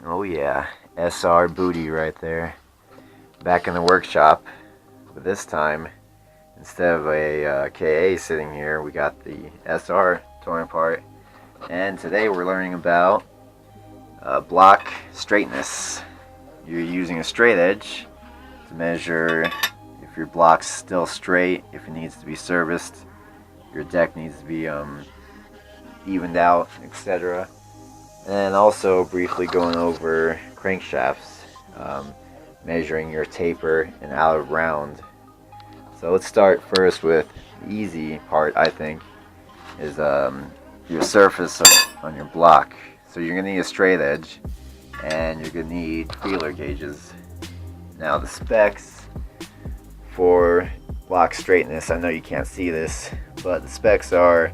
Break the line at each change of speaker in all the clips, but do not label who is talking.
Oh yeah, SR booty right there. Back in the workshop, but this time, instead of a KA sitting here, we got the SR torn apart. And today we're learning about block straightness. You're using a straight edge to measure if your block's still straight, if it needs to be serviced, your deck needs to be evened out, etc. And also briefly going over crankshafts, measuring your taper and out of round. So let's start first with the easy part, I think, is your surface on your block. So you're going to need a straight edge, and you're going to need feeler gauges. Now the specs for block straightness, I know you can't see this, but the specs are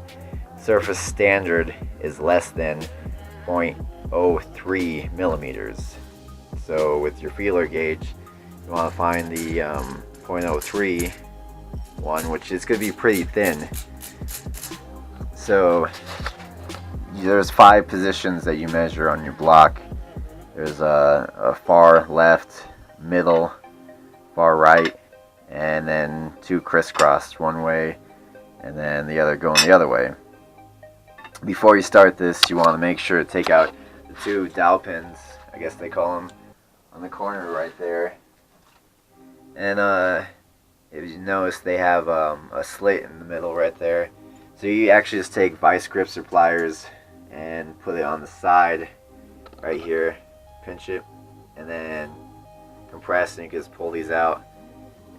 surface standard is less than 0.03 millimeters. So with your feeler gauge, you want to find the 0.03 one, which is going to be pretty thin. So there's 5 positions that you measure on your block. There's a far left, middle, far right, and then 2 crisscrossed one way, and then the other going the other way. Before you start this, you want to make sure to take out the 2 dowel pins, I guess they call them, on the corner right there. And if you notice, they have a slit in the middle right there. So you actually just take vice grips or pliers and put it on the side right here, pinch it, and then compress, and you can just pull these out.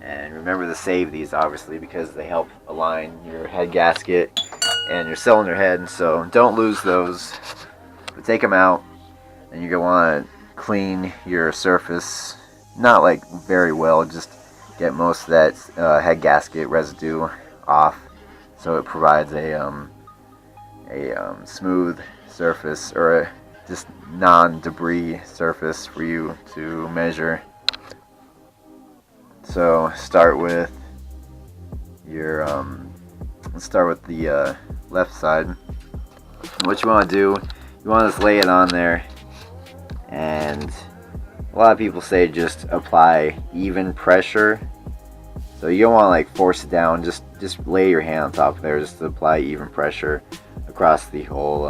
And remember to save these, obviously, because they help align your head gasket and your cylinder head, so don't lose those. But take them out, and you're going to want to clean your surface, not like very well, just get most of that head gasket residue off, so it provides a smooth surface, or a just non-debris surface for you to measure. So start with your let's start with the left side. What you want to do, you want to just lay it on there, and a lot of people say just apply even pressure. So you don't want to like force it down, just lay your hand on top of there, just to apply even pressure across the whole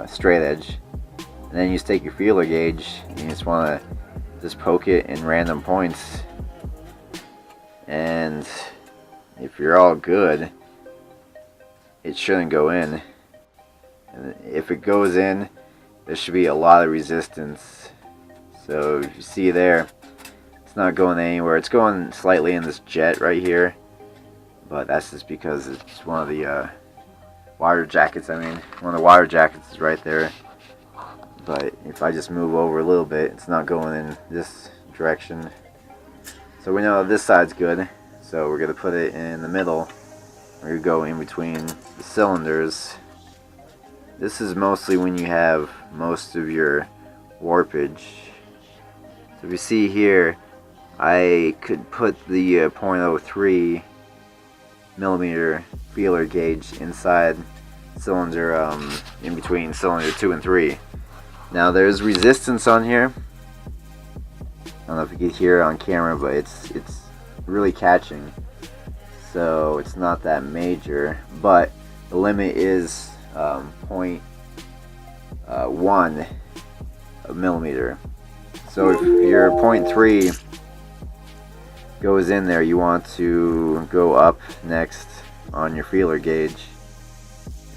straight edge. And then you just take your feeler gauge and you just want to just poke it in random points, and if you're all good, it shouldn't go in. And if it goes in, there should be a lot of resistance. So if you see there, it's not going anywhere. It's going slightly in this jet right here, but that's just because it's one of the wire jackets. One of the wire jackets is right there. But if I just move over a little bit, it's not going in this direction. So we know this side's good. So we're going to put it in the middle. We're going to go in between the cylinders. This is mostly when you have most of your warpage. So if you see here, I could put the 0.03 millimeter feeler gauge inside cylinder, in between cylinder 2 and 3. Now there's resistance on here. I don't know if you can hear it on camera, but it's really catching. So it's not that major, but the limit is 0.1 millimeter. So if your 0.3 goes in there, you want to go up next on your feeler gauge,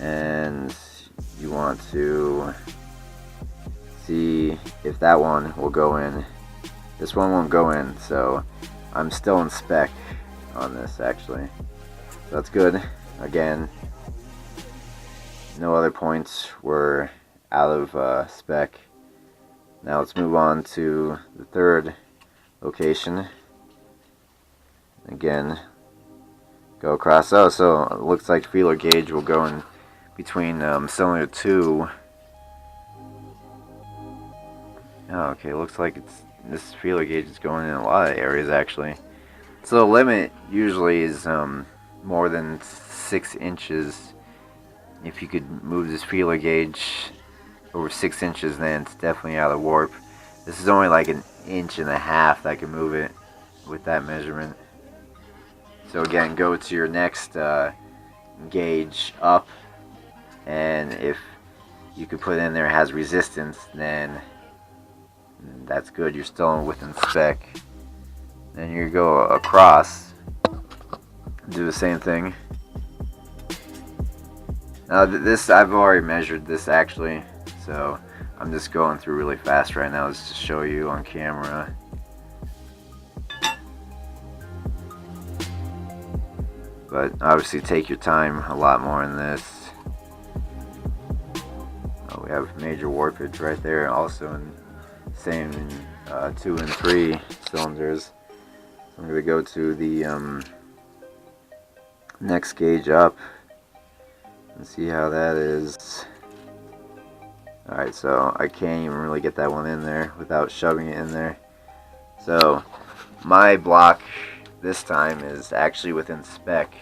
and you want to see if that one will go in. This one won't go in, so I'm still in spec on this actually. So that's good. Again, no other points were out of spec. Now let's move on to the third location. Again, go across. Oh, so it looks like feeler gauge will go in between cylinder 2. Oh, okay, looks like this feeler gauge is going in a lot of areas actually. So the limit usually is more than 6 inches. If you could move this feeler gauge over 6 inches, then it's definitely out of warp. This is only like 1.5 inches that I can move it with that measurement. So again, go to your next gauge up, and if you could put in there has resistance, then that's good. You're still within spec. Then you go across, do the same thing. Now this, I've already measured this actually, so I'm just going through really fast right now just to show you on camera. But obviously take your time a lot more in this. We have major warpage right there, also in same in 2 and 3 cylinders. I'm going to go to the next gauge up and see how that is. Alright, so I can't even really get that one in there without shoving it in there. So my block this time is actually within spec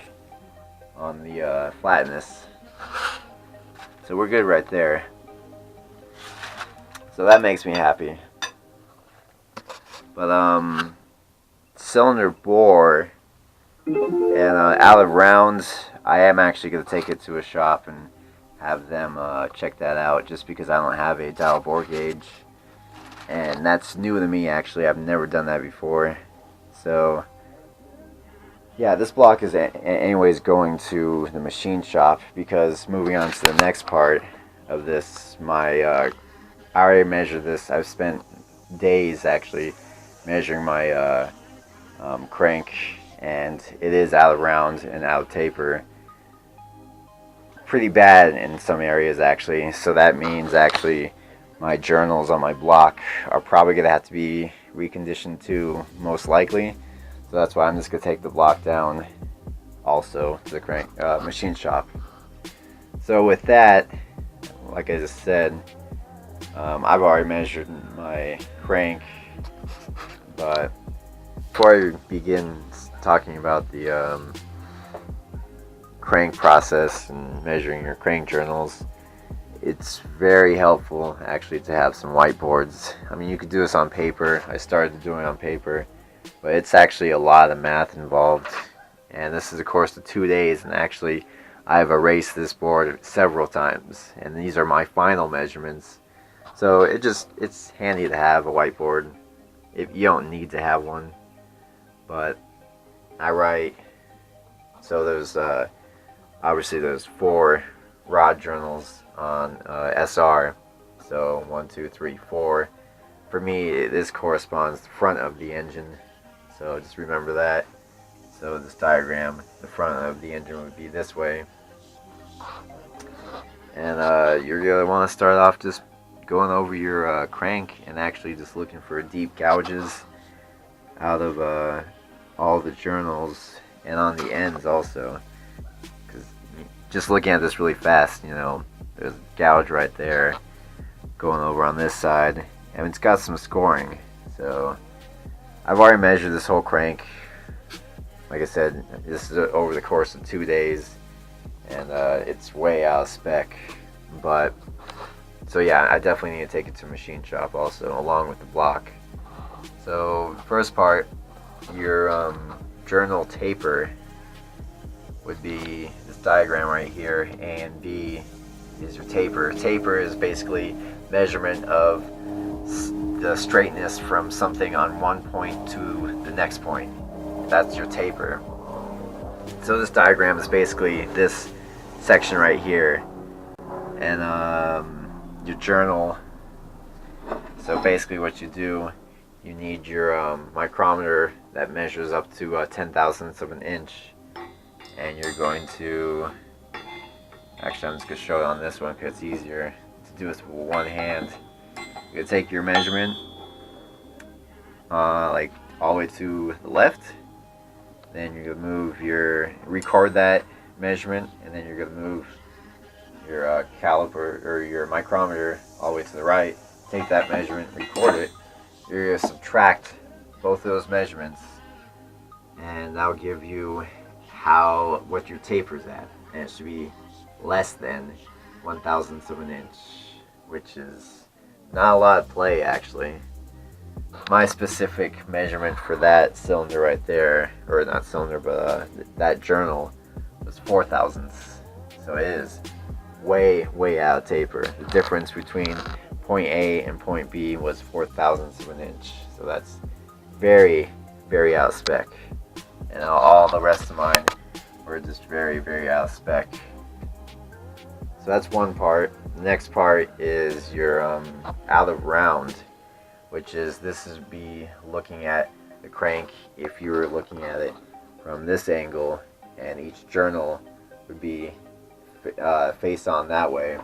on the flatness. So we're good right there. So that makes me happy. But cylinder bore and out of rounds, I am actually going to take it to a shop and have them check that out, just because I don't have a dial bore gauge, and that's new to me actually. I've never done that before. So yeah, this block is anyways going to the machine shop, because moving on to the next part of this, I already measured this. I've spent days actually measuring my crank, and it is out of round and out of taper. Pretty bad in some areas actually, so that means actually my journals on my block are probably going to have to be reconditioned too, most likely. So that's why I'm just going to take the block down also to the crank machine shop. So with that, like I just said, I've already measured my crank, but before I begin talking about the crank process and measuring your crank journals, it's very helpful actually to have some whiteboards. I mean, you could do this on paper. I started doing it on paper, but it's actually a lot of math involved, and this is a course of 2 days, and actually I've erased this board several times, and these are my final measurements. So it's handy to have a whiteboard. If you don't need to have one, but I write. So there's obviously there's 4 rod journals on SR. So 1, 2, 3, 4. For me, this corresponds to the front of the engine. So just remember that. So this diagram, the front of the engine would be this way. And you're going to want to start off just going over your crank and actually just looking for deep gouges out of all the journals and on the ends also. Because just looking at this really fast, you know, there's a gouge right there going over on this side, and it's got some scoring. So I've already measured this whole crank. Like I said, this is over the course of 2 days, and it's way out of spec. But so yeah, I definitely need to take it to a machine shop also, along with the block. So first part, your journal taper would be this diagram right here. A and B is your taper. Taper is basically measurement of the straightness from something on one point to the next point. That's your taper. So this diagram is basically this section right here, and your journal. So basically what you do, you need your micrometer that measures up to 10 thousandths of an inch, and you're going to, actually I'm just going to show it on this one because it's easier to do this with one hand. You're going to take your measurement like all the way to the left, then you're going to move record that measurement, and then you're going to move your caliper or your micrometer all the way to the right, take that measurement, record it. You're going to subtract both of those measurements, and that'll give you what your taper's at, and it should be less than 1/1000th of an inch, which is not a lot of play actually. My specific measurement for that cylinder right there, or not cylinder, but that journal was 4 thousandths. So it is way out of taper. The difference between point A and point B was 4 thousandths of an inch. So that's very out of spec. And all the rest of mine were just very out of spec. So that's one part. The next part is your out of round, which is this is be looking at the crank if you were looking at it from this angle, and each journal would be face on that way.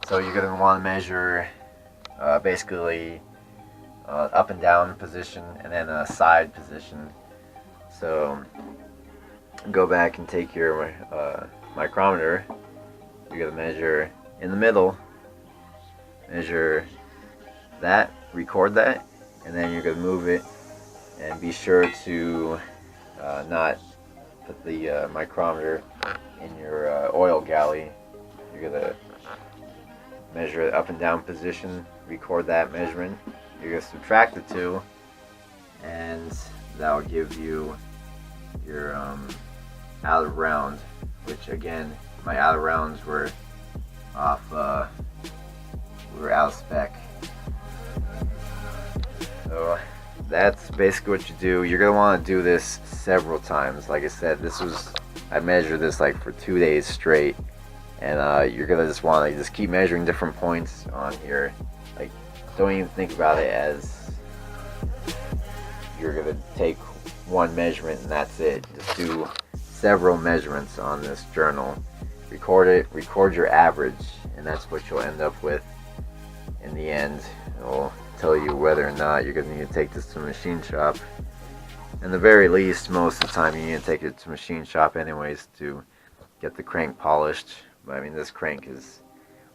So you're going to want to measure basically up and down position and then a side position. So go back and take your micrometer. You're going to measure in the middle, measure that, record that, and then you're going to move it, and be sure to not put the micrometer in your oil galley. You're going to measure the up and down position, record that measurement. You're going to subtract the two, and that will give you your out of round, which again, my out of rounds were off, were out of spec. So that's basically what you do. You're going to want to do this several times. Like I said, I measured this like for 2 days straight, and you're going to just want to just keep measuring different points on here. Like, don't even think about it as you're going to take one measurement and that's it. Just do several measurements on this journal. Record it, record your average, and that's what you'll end up with in the end. It'll tell you whether or not you're going to need to take this to a machine shop. And the very least, most of the time you need to take it to a machine shop anyways to get the crank polished. But I mean, this crank is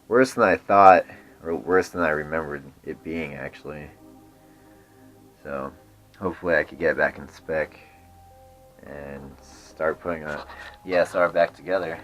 worse than I thought, or worse than I remembered it being actually. So hopefully I could get back in spec and start putting the SR back together.